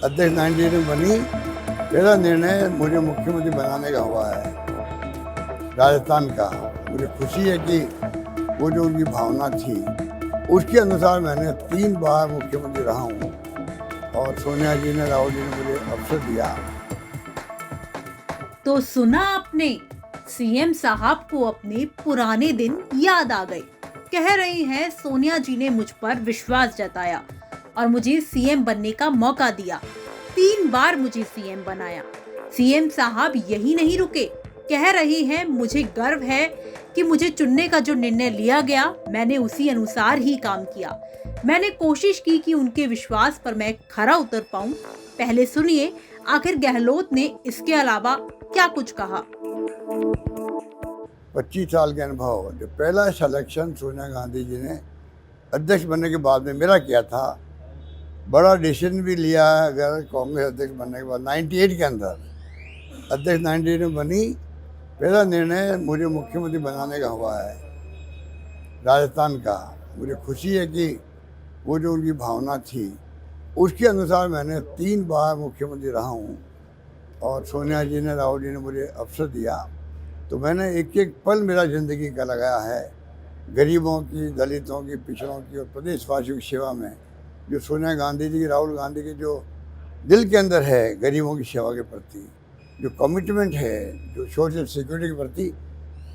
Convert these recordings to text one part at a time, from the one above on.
अध्यक्ष 90 में बनी, पहला निर्णय मुझे मुख्यमंत्री बनाने का हुआ है राजस्थान का। मुझे खुशी है कि वो जो उनकी भावना थी उसके अनुसार मैंने 3 बार मुख्यमंत्री रहा हूँ और सोनिया जी ने, राहुल जी ने मुझे अवसर दिया। तो सुना आपने, सीएम साहब को अपने पुराने दिन याद आ गए। कह रही हैं सोनिया जी ने मुझ पर विश्वास जताया और मुझे सीएम बनने का मौका दिया। 3 बार मुझे सीएम बनाया। सीएम साहब यही नहीं रुके, कह रही हैं मुझे गर्व है कि मुझे चुनने का जो निर्णय लिया गया मैंने उसी अनुसार ही काम किया। मैंने कोशिश की कि उनके विश्वास पर मैं खरा उतर पाऊं। पहले सुनिए आखिर गहलोत ने इसके अलावा क्या कुछ कहा। 25 साल के अनुभव, जो पहला सिलेक्शन सोनिया गांधी जी ने अध्यक्ष बनने के बाद में मेरा किया था, बड़ा डिसीजन भी लिया। अगर कांग्रेस अध्यक्ष बनने के बाद 98 के अंदर अध्यक्ष 90 में बनी, पहला निर्णय मुझे मुख्यमंत्री बनाने का हुआ है राजस्थान का। मुझे खुशी है कि वो जो उनकी भावना थी उसके अनुसार मैंने 3 बार मुख्यमंत्री रहा हूँ और सोनिया जी ने, राहुल जी ने मुझे अवसर दिया। तो मैंने एक एक पल मेरा ज़िंदगी का लगाया है गरीबों की, दलितों की, पिछड़ों की और प्रदेशवासियों की सेवा में। जो सोनिया गांधी जी की, राहुल गांधी के जो दिल के अंदर है गरीबों की सेवा के प्रति, जो कमिटमेंट है, जो सोशल सिक्योरिटी के प्रति,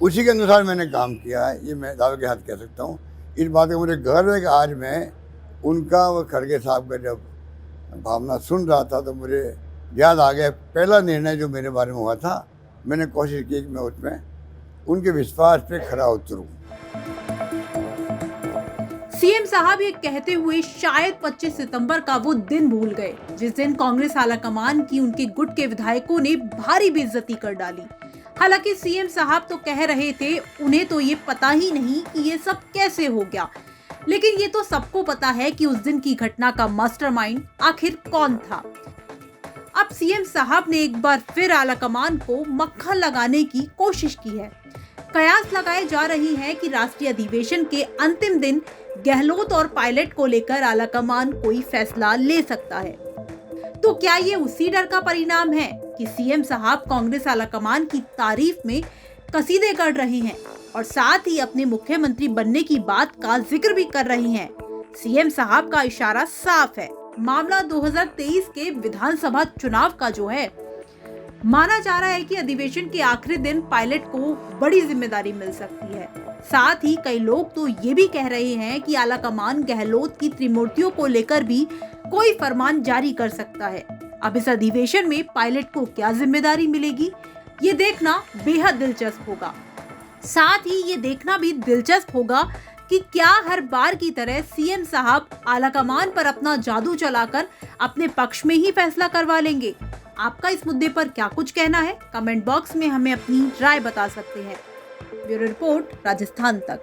उसी के अनुसार मैंने काम किया है। ये मैं दावे के साथ कह सकता हूँ। इस बात का मुझे गर्व है कि आज मैं उनका व खड़गे साहब का जब भावना सुन रहा था तो मुझे याद आ गया पहला निर्णय जो मेरे बारे में हुआ था। मैंने कोशिश की कि मैं उसमें उनके विश्वास पे खरा उतरूं। सीएम साहब ये कहते हुए शायद 25 सितंबर का वो दिन भूल गए जिस दिन कांग्रेस आलाकमान की उनके गुट के विधायकों ने भारी बेइज्जती कर डाली। हालांकि सीएम साहब तो कह रहे थे उन्हें तो ये पता ही नहीं कि ये सब कैसे हो गया, लेकिन ये तो सबको पता है कि उस दिन की घटना का मास्टरमाइंड आखिर कौन था। अब सीएम साहब ने एक बार फिर आलाकमान को मक्खन लगाने की कोशिश की है। कयास लगाए जा रही है कि राष्ट्रीय अधिवेशन के अंतिम दिन गहलोत और पायलट को लेकर आलाकमान कोई फैसला ले सकता है। तो क्या ये उसी डर का परिणाम है कि सीएम साहब कांग्रेस आलाकमान की तारीफ में कसीदे कर रहे हैं और साथ ही अपने मुख्यमंत्री बनने की बात का जिक्र भी कर रही हैं। सीएम साहब का इशारा साफ है, मामला 2023 के विधानसभा चुनाव का जो है। माना जा रहा है कि अधिवेशन के आखिरी दिन पायलट को बड़ी जिम्मेदारी मिल सकती है। साथ ही कई लोग तो ये भी कह रहे हैं कि आलाकमान गहलोत की त्रिमूर्तियों को लेकर भी कोई फरमान जारी कर सकता है। अब इस अधिवेशन में पायलट को क्या जिम्मेदारी मिलेगी, ये देखना बेहद दिलचस्प होगा। साथ ही ये देखना भी दिलचस्प होगा कि क्या हर बार की तरह सीएम साहब आलाकमान पर अपना जादू चलाकर अपने पक्ष में ही फैसला करवा लेंगे। आपका इस मुद्दे पर क्या कुछ कहना है, कमेंट बॉक्स में हमें अपनी राय बता सकते हैं। ब्यूरो रिपोर्ट, राजस्थान तक।